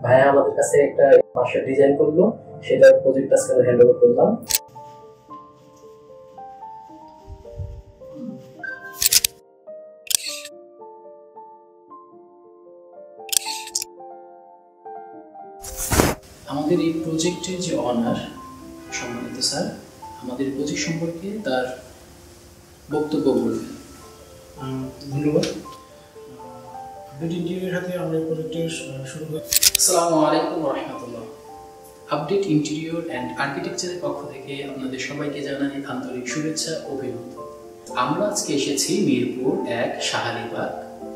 ভাইয়া আমাদের কাছে একটা বাসার ডিজাইন করলো, সেটার প্রজেক্ট আজকে আমরা হ্যান্ড ওভার করলাম। আমাদের এই প্রজেক্টের যে অনার সম্মানিত স্যার, আমাদের প্রজেক্ট সম্পর্কে তার বক্তব্য বলবেন। ধন্যবাদ। আপডেট ইন্টেরিয়রের সাথে আমরা এই প্রজেক্টের শুরু করি। আসসালামু আলাইকুম ওয়া রাহমাতুল্লাহ। আপডেট ইন্টেরিয়র অ্যান্ড আর্কিটেকচারের পক্ষ থেকে আপনাদের সবাইকে জানাই আন্তরিক শুভেচ্ছা ও অভিনন্দন। আমরা আজকে এসেছি মিরপুর ১ শাহালিবাগ।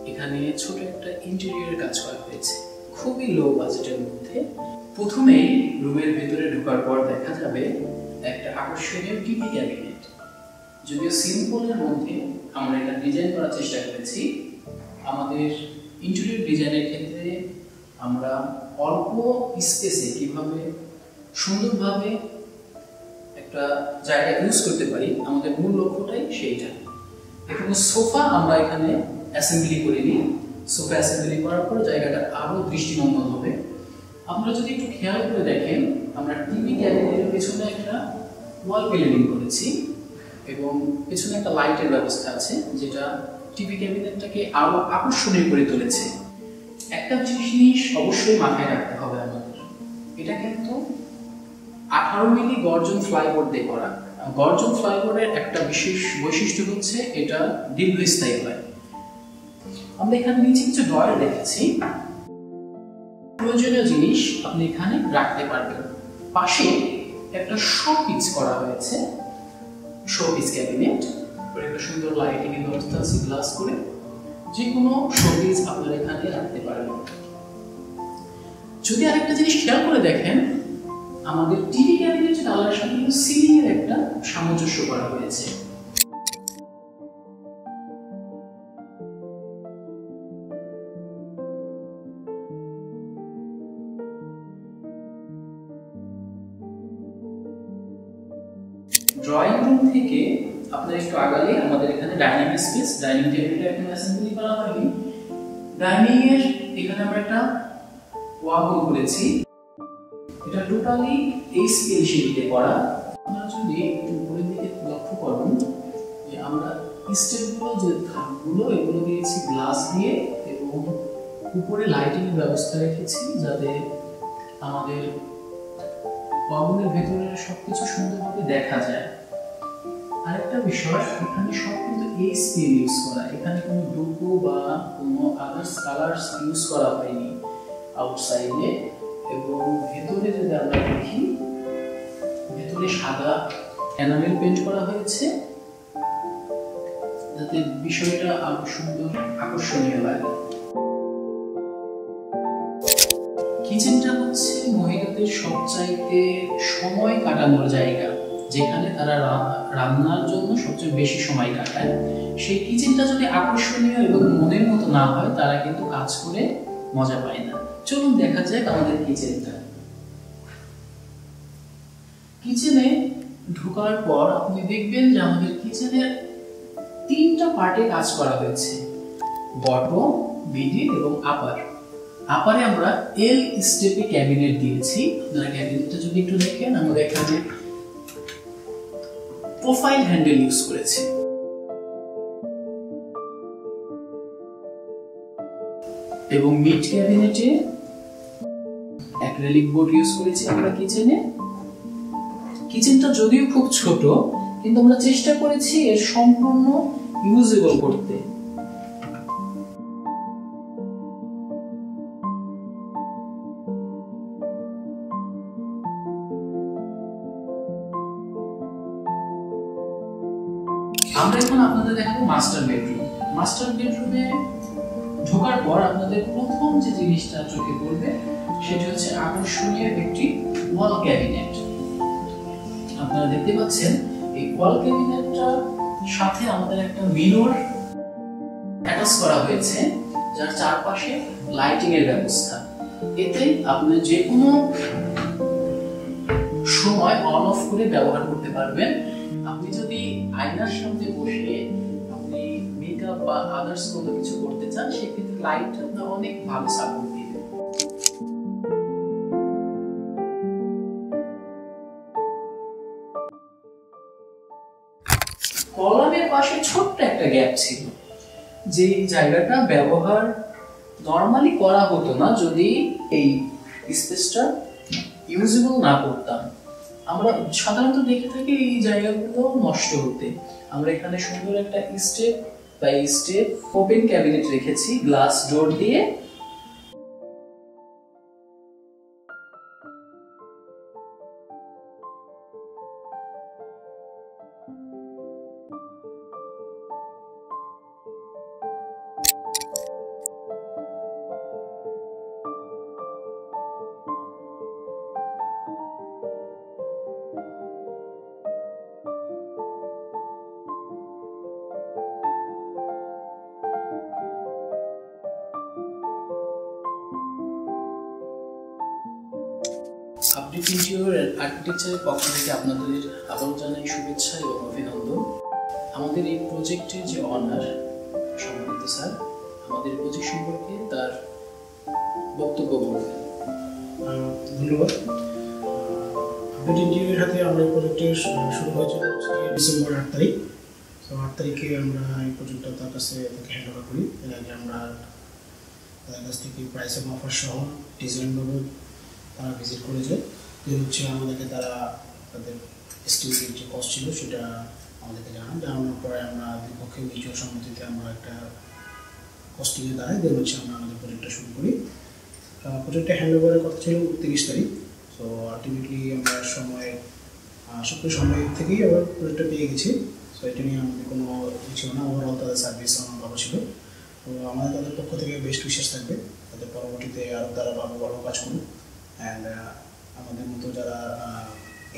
এখানে ছোট একটা ইন্টেরিয়রের কাজ করা হয়েছে, খুবই লো বাজেটের মধ্যে। প্রথমেই রুমের ভেতরে ঢোকার পর দেখা যাবে একটা আকর্ষণীয় টিভি ক্যাবিনেট। যদিও সিম্পলের মধ্যে আমরা এটা ডিজাইন করার চেষ্টা করেছি। আমাদের ইন্টেরিয়র ডিজাইনের ক্ষেত্রে আমরা অল্প স্পেসে কিভাবে সুন্দরভাবে একটা জায়গা ইউজ করতে পারি, আমাদের মূল লক্ষ্যটাই সেইটা। এখানে সোফা আমরা এখানে অ্যাসেম্বলি করিনি। সোফা অ্যাসেম্বলি করার পর জায়গাটা আরো দৃষ্টিনন্দন হবে। আপনারা যদি একটু খেয়াল করে দেখেন, আমরা টিভি ক্যাবিনেটের পেছনে একটা ওয়াল পেলিং করেছি এবং পেছনে একটা লাইটের ব্যবস্থা আছে, যেটা টিভি ক্যাবিনেটটাকে আরো আকর্ষণীয় করে তুলেছে। একটা জিনিস অবশ্যই মাথায় রাখতে হবে আমাদের, এটা কিন্তু 18 মিলি গর্জন ফ্লাইবোর্ড দিয়ে করা। গর্জন ফ্লাইবোর্ডের একটা বিশেষ বৈশিষ্ট্য হচ্ছে এটা দীর্ঘস্থায়ী হয়। আমরা এখানে নিচে কিছু ড্রয়ার রেখেছি, প্রয়োজনীয় জিনিস আপনি এখানে রাখতে পারবেন। পাশে একটা শোপিস করা হয়েছে, শোপিস ক্যাবিনেট, একটা সুন্দর লাইটিং এর ব্যবস্থা আছে গ্লাস করে। যে কোনো শোপিস আপনারা এখানে রাখতে পারবেন। যদি আরেকটা জিনিস খেয়াল করে দেখেন, আমাদের টিভি ক্যাবিনেটের কালারের সাথে কিন্তু সিলিং এর একটা সামঞ্জস্য করা হয়েছে। ড্রয়িং রুম থেকে আপনারা একটু আগালে আমাদের এখানে ডাইনিং স্পেস, ডাইনিং টেবিলটা এখন অ্যাসেম্বলি করা হয়নি। ডাইনিং এর এখানে আমরা একটা ওয়াল করেছি, এটা টোটালি এইচপিএল শীটে করা। আপনারা যদি একটু উপরের দিকে লক্ষ্য করুন যে আমরা স্টেপগুলো যে ধাপগুলো এগুলো দিয়েছি গ্লাস দিয়ে এবং উপরে লাইটিং এর ব্যবস্থা রেখেছি, যাতে আমাদের ওয়াগনের ভেতরে সবকিছু সুন্দরভাবে দেখা যায়। আরেকটা বিষয়, এখানে সব কিন্তু এইচপিএল ইউজ করা, এখানে কোনো ডুকু বা কোনো আদার্স কালার্স ইউজ করা হয়নি আউটসাইডে। এবং ভেতরে যদি আমরা দেখি, ভেতরে সাদা এনামেল পেইন্ট করা হয়েছে, যাতে বিষয়টা আরো সুন্দর আকর্ষণীয় লাগে। কিচেনটা হচ্ছে মহিলাদের সবচাইতে সময় কাটানোর জায়গা, যেখানে তারা রান্নার জন্য সবচেয়ে বেশি সময় কাটায়। সেই কিচেনটা যদি আকর্ষণীয় এবং মনের মতো না হয়, তারা কিন্তু কাজ করে মজা পায় না। চলুন দেখা যাক আমাদের কিচেনটা। কিচেনে ঢোকার পর আপনি দেখবেন যে আমাদের কিচেনের 3টা পার্টে কাজ করা হয়েছে, বটম, মিডিল এবং আপার। আপারে আমরা এল স্টেপে ক্যাবিনেট দিয়েছি। আপনারা ক্যাবিনেটটা যদি একটু দেখেন, আমরা এখানে প্রোফাইল হ্যান্ডেল ইউজ করেছি এবং মিড ক্যাবিনেটে অ্যাক্রিলিক বোর্ড ইউজ করেছি আমরা কিচেনে। কিচেনটা যদিও খুব ছোট, কিন্তু আমরা চেষ্টা করেছি এর সম্পূর্ণ ইউজেবল করতে। আমরা এখন আপনাদের দেখাবো মাস্টার বেডরুম। মাস্টার বেডরুমে ঢোকার পর আপনাদের প্রথম যে জিনিসটা চোখে পড়বে সেটা হচ্ছে আকর্ষণীয় একটি ওয়াল ক্যাবিনেট। আপনারা দেখতে পাচ্ছেন এই ওয়াল ক্যাবিনেটটার সাথে আমাদের একটা মিরর অ্যাটাচ করা হয়েছে, যার চারপাশে লাইটিং এর ব্যবস্থা। এতে আপনি যে কোনো সময় অন অফ করে ব্যবহার করতে পারবেন। আপনি যদি আয়নার সামনে বসে আপনি মেকআপ বা আদার্স কোনো কিছু করতে চান, সেক্ষেত্রে লাইটটা আপনার অনেক ভালো সাপোর্ট দিবে। পাশে ছোট্ট একটা গ্যাপ ছিল, যে জায়গাটা ব্যবহার নর্মালি করা হতো না যদি এই স্পেসটা ইউজেবল না করতাম। আমরা সাধারণত দেখে থাকি এই জায়গাগুলো নষ্ট হতে। আমরা এখানে সুন্দর একটা step by step open cabinet রেখেছি গ্লাস ডোর দিয়ে। আপডেট ইন্টেরিয়র এন্ড আর্কিটেকচারের পক্ষ থেকে আপনাদের আবারও জানাই শুভেচ্ছা এবং অভিনন্দন। আমাদের এই প্রজেক্টের যে অনার সম্মানিত স্যার, আমাদের প্রজেক্ট সম্পর্কে তার বক্তব্য বলবেন। ধন্যবাদ। আপডেট ইন্টেরিয়রের হাতে আমরা এই প্রজেক্টের শুরু হয়েছিল ডিসেম্বর 8 তারিখ। তো 8 তারিখে আমরা এই প্রজেক্টটা তার কাছে হ্যান্ড ওভার করি। এর আগে আমরা তাদের কাছ থেকে প্রাইস এবং অফার সহ ডিজাইন বাবদ তারা ভিজিট করেছে। হচ্ছে আমাদেরকে তারা তাদের এস্টিমেটের যে কস্ট ছিল সেটা আমাদেরকে জানানোর পরে আমরা বিপক্ষে মিউচুয়াল সম্মতিতে আমরা একটা কস্টিংয়ে দাঁড়াই। হচ্ছে আমরা আমাদের প্রজেক্টটা শুরু করি। প্রজেক্টটা হ্যান্ড ওভারের কথা ছিল 30 তারিখ। সো আলটিমেটলি আমরা সময় থেকেই আবার প্রজেক্টটা পেয়ে গেছি। সো এটা নিয়ে আমাদের কোনো ছিল না। ওভারঅল তাদের সার্ভিস আমার ভালো ছিল। তো আমাদের তাদের পক্ষ থেকে বেস্ট উইশেস থাকবে, তাদের পরবর্তীতে আরও তারা ভালো কাজ করুক। অ্যান্ড আমাদের মতো যারা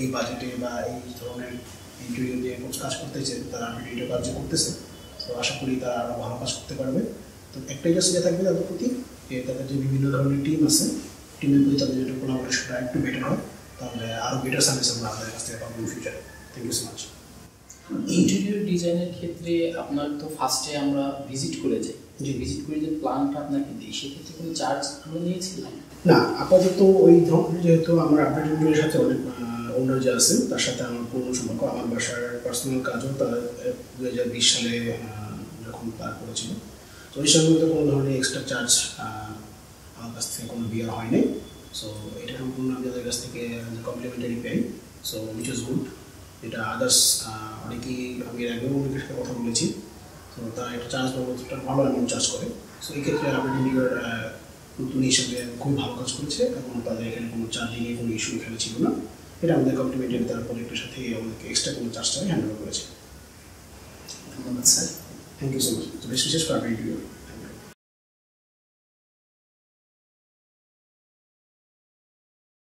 এই বাজেটে বা এই ধরনের ইন্টেরিয়র নিয়ে কাজ করতেছে, তারা ভিডিও কাজ করতেছে, তো আশা করি তারা আরও ভালো কাজ করতে পারবে। তো একটাই কাজ থাকবে তাদের প্রতি, যে তাদের যে বিভিন্ন ধরনের টিম আছে, টিমের প্রতি তাদের যদি কোলাবোরেশনটা একটু বেটার হয়, তাহলে আরও বেটার সার্ভিস আমরা আপনাদের কাছ থেকে পাবো ইন ফিউচারে। Thank you so much. Interior ডিজাইনের ক্ষেত্রে আপনার তো ফার্স্টে আমরা ভিজিট করে যাই, যে ভিজিট করে যে প্ল্যানটা আপনাকে দিই, সেক্ষেত্রে কোনো চার্জ আমরা নিয়েছিলাম না? আপাতত ওই ধরনের, যেহেতু আমার আপডেট ইন্টেরিয়রের সাথে অনেক ওনার যে আছেন তার সাথে আমার পূর্ণ সম্পর্ক, আমার বাসার পার্সোনাল কাজও তারা 2020 সালে যখন পার করেছিল। তো ওই সময় তো কোনো ধরনের এক্সট্রা চার্জ আমার কাছ থেকে কোনো দেওয়া হয়নি। সো এটা সম্পূর্ণ আমি তাদের কাছ থেকে কমপ্লিমেন্টারি পাই। So which is good. এটা আদার্স অনেকেই, আমি এর আগেও অনেকের সাথে কথা বলেছি, তো তারা একটা চার্জ বাবদটা ভালো অ্যামাউন্ট চার্জ করে। সো এই ক্ষেত্রে আপডেট ইন্টেরিয়র নতুন হিসেবে খুব ভালো কাজ করেছে এবং তাদের এখানে কোনো চার্জিংয়ে কোনো ইস্যু এখানে ছিল না। এটা আমাদের কমপ্লিমেন্টারি তার প্রজেক্টের সাথে আমাদেরকে এক্সট্রা কোনো চার্জটা হ্যান্ড ওভার করেছে। ধন্যবাদ sir. Thank you so much. বেশ বিশেষ করে আপডেট ইন্টেরিয়র।